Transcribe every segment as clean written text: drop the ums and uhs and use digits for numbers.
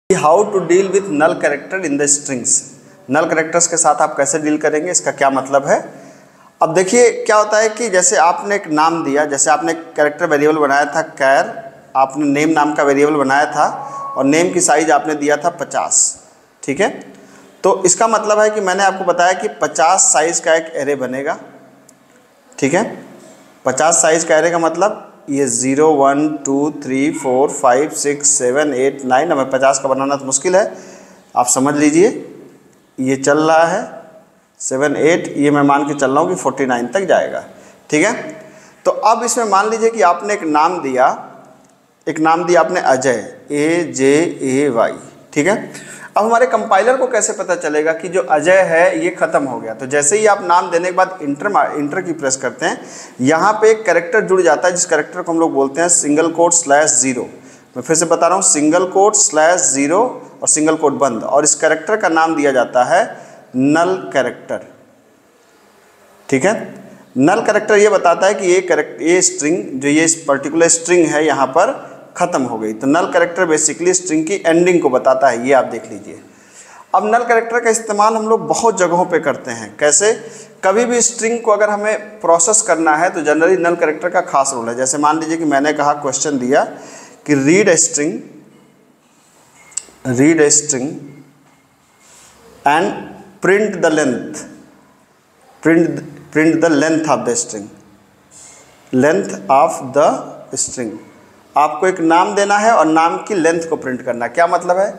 How to deal with null character in the strings. Null characters के साथ आप कैसे डील करेंगे, इसका क्या मतलब है। अब देखिए क्या होता है कि जैसे आपने एक नाम दिया, जैसे आपने कैरेक्टर वेरिएबल बनाया था कैर, आपने नेम नाम का वेरिएबल बनाया था और नेम की साइज आपने दिया था 50, ठीक है। तो इसका मतलब है कि मैंने आपको बताया कि 50 साइज का एक एरे बनेगा, ठीक है। 50 साइज का एरे का मतलब ये 0 1 2 3 4 5 6 7 8 9, हमें 50 का बनाना तो मुश्किल है, आप समझ लीजिए। ये चल रहा है 7 8, ये मैं मान के चल रहा हूँ कि 49 तक जाएगा, ठीक है। तो अब इसमें मान लीजिए कि आपने एक नाम दिया आपने अजय, AJAY, ठीक है। अब हमारे कंपाइलर को कैसे पता चलेगा कि जो अजय है ये ख़त्म हो गया। तो जैसे ही आप नाम देने के बाद इंटर की प्रेस करते हैं, यहाँ पे एक कैरेक्टर जुड़ जाता है जिस कैरेक्टर को हम लोग बोलते हैं सिंगल कोट /0। मैं फिर से बता रहा हूँ, सिंगल कोट /0 और सिंगल कोट बंद, और इस कैरेक्टर का नाम दिया जाता है नल कैरेक्टर, ठीक है। नल कैरेक्टर ये बताता है कि ये स्ट्रिंग, जो ये पर्टिकुलर स्ट्रिंग है यहाँ पर खत्म हो गई। तो नल कैरेक्टर बेसिकली स्ट्रिंग की एंडिंग को बताता है, ये आप देख लीजिए। अब नल कैरेक्टर का इस्तेमाल हम लोग बहुत जगहों पे करते हैं। कैसे, कभी भी स्ट्रिंग को अगर हमें प्रोसेस करना है तो जनरली नल कैरेक्टर का खास रोल है। जैसे मान लीजिए कि मैंने कहा, क्वेश्चन दिया कि read a string and print the length of the string. आपको एक नाम देना है और नाम की लेंथ को प्रिंट करना है। क्या मतलब है,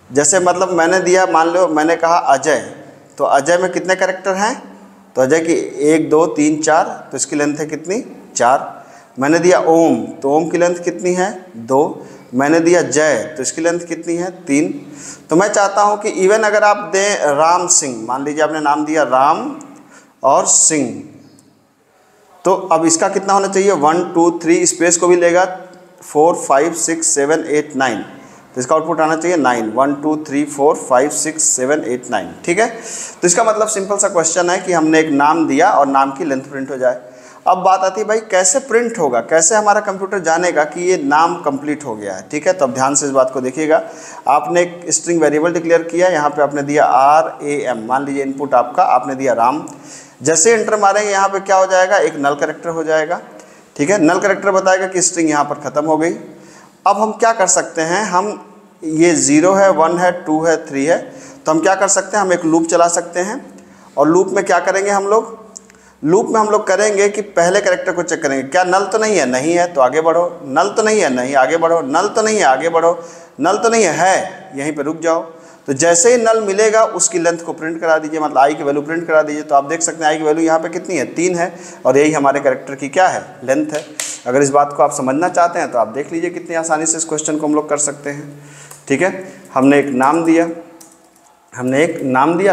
जैसे मतलब मैंने दिया, मान लो मैंने कहा अजय, तो अजय में कितने कैरेक्टर हैं, तो अजय की 1 2 3 4, तो इसकी लेंथ है कितनी, 4। मैंने दिया ओम, तो ओम की लेंथ कितनी है, 2। मैंने दिया जय, तो इसकी लेंथ कितनी है, 3। तो मैं चाहता हूँ कि इवन अगर आप दें राम सिंह, मान लीजिए आपने नाम दिया राम और सिंह, तो अब इसका कितना होना चाहिए, 1 2 3, स्पेस को भी लेगा, 4 5 6 7 8 9, तो इसका आउटपुट आना चाहिए 9, 1 2 3 4 5 6 7 8 9, ठीक है। तो इसका मतलब सिंपल सा क्वेश्चन है कि हमने एक नाम दिया और नाम की लेंथ प्रिंट हो जाए। अब बात आती है भाई कैसे प्रिंट होगा, कैसे हमारा कंप्यूटर जानेगा कि ये नाम कंप्लीट हो गया है, ठीक है। तो अब ध्यान से इस बात को देखिएगा। आपने एक स्ट्रिंग वेरिएबल डिक्लेयर किया, यहाँ पे आपने दिया RAM, मान लीजिए इनपुट आपका, आपने दिया राम। जैसे एंटर मारेंगे यहाँ पे क्या हो जाएगा, एक नल कैरेक्टर हो जाएगा, ठीक है। नल कैरेक्टर बताएगा कि स्ट्रिंग यहाँ पर ख़त्म हो गई। अब हम क्या कर सकते हैं, हम ये 0 है, 1 है, 2 है, 3 है, तो हम क्या कर सकते हैं, हम एक लूप चला सकते हैं। और लूप में क्या करेंगे हम लोग, लूप में हम लोग करेंगे कि पहले कैरेक्टर को चेक करेंगे, क्या नल तो नहीं है, नहीं है तो आगे बढ़ो, नल तो नहीं है, नहीं आगे बढ़ो, नल तो नहीं है, आगे बढ़ो, नल तो नहीं है यहीं पर रुक जाओ। तो जैसे ही नल मिलेगा उसकी लेंथ को प्रिंट करा दीजिए, मतलब आई की वैल्यू प्रिंट करा दीजिए। तो आप देख सकते हैं आई की वैल्यू यहाँ पे कितनी है, 3 है, और यही हमारे कैरेक्टर की क्या है, लेंथ है। अगर इस बात को आप समझना चाहते हैं तो आप देख लीजिए कितनी आसानी से इस क्वेश्चन को हम लोग कर सकते हैं, ठीक है। हमने एक नाम दिया,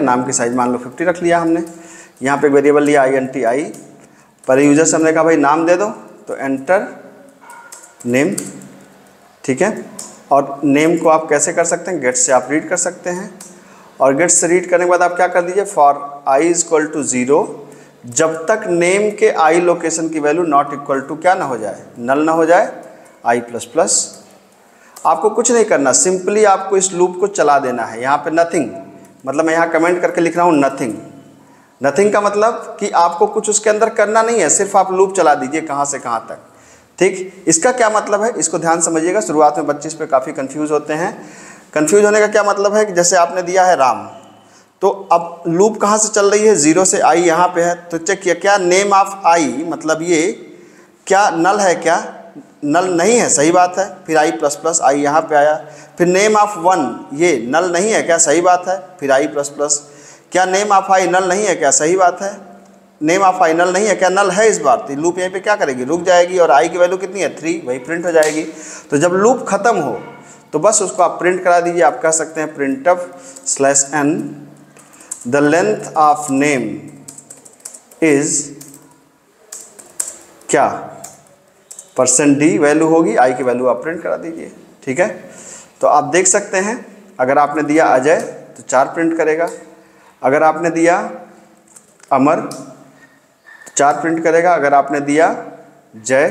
नाम की साइज मान लो 50 रख लिया हमने। यहाँ पे वेरिएबल लिया INT, पर यूजर से हमने कहा भाई नाम दे दो, तो एंटर नेम, ठीक है। और नेम को आप कैसे कर सकते हैं, गेट से आप रीड कर सकते हैं, और गेट से रीड करने के बाद आप क्या कर दीजिए, फॉर i = 0, जब तक नेम के i लोकेशन की वैल्यू नॉट इक्वल टू क्या ना हो जाए, नल ना हो जाए, i++। आपको कुछ नहीं करना, सिंपली आपको इस लूप को चला देना है। यहाँ पे नथिंग, मतलब मैं यहाँ कमेंट करके लिख रहा हूँ नथिंग का मतलब कि आपको कुछ उसके अंदर करना नहीं है, सिर्फ आप लूप चला दीजिए कहाँ से कहाँ तक, ठीक। इसका क्या मतलब है, इसको ध्यान समझिएगा। शुरुआत में बच्चे इस पर काफ़ी कंफ्यूज होते हैं। कंफ्यूज होने का क्या मतलब है कि जैसे आपने दिया है राम, तो अब लूप कहाँ से चल रही है, 0 से i यहाँ पे है, तो चेक किया क्या नेम ऑफ i, मतलब ये क्या नल है, क्या नल नहीं है, सही बात है। फिर i++ i यहाँ पे आया। फिर नेम ऑफ 1, ये नल नहीं है क्या, सही बात है। फिर i++, क्या नेम ऑफ i नल नहीं है क्या, सही बात है। नेम ऑफ i नल नहीं है क्या, नल है इस बार। तो लूप यहीं पे क्या करेगी, रुक जाएगी, और i की वैल्यू कितनी है, 3, वही प्रिंट हो जाएगी। तो जब लूप ख़त्म हो तो बस उसको आप प्रिंट करा दीजिए। आप कह सकते हैं printf/n the length of name is क्या, %d वैल्यू होगी, i की वैल्यू आप प्रिंट करा दीजिए, ठीक है। तो आप देख सकते हैं, अगर आपने दिया अजय तो 4 प्रिंट करेगा, अगर आपने दिया अमर तो 4 प्रिंट करेगा अगर आपने दिया जय,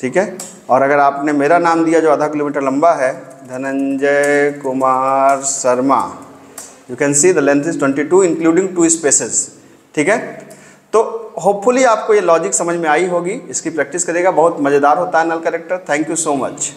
ठीक है। और अगर आपने मेरा नाम दिया जो आधा किलोमीटर लंबा है, Dhananjay Kumar Sharma, you can see the length is 22 including 2 spaces, ठीक है। तो होपफुली आपको ये लॉजिक समझ में आई होगी, इसकी प्रैक्टिस करेगा, बहुत मज़ेदार होता है null character. Thank you so much.